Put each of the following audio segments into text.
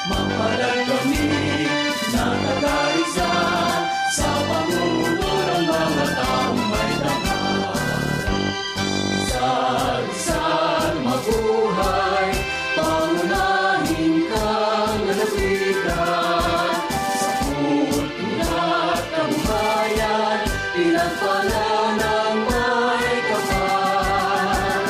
Mapalad kami na taga-Rizal sa pamumuno ng mga taong may dangal. Rizal, mabuhay, pangunahin kang lalawigan. Sa kultura at kabuhayan, pinagpala ng may kapal.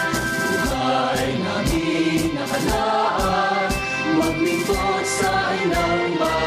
Buhay namin nakalaan, maglingkod sa inang bayan.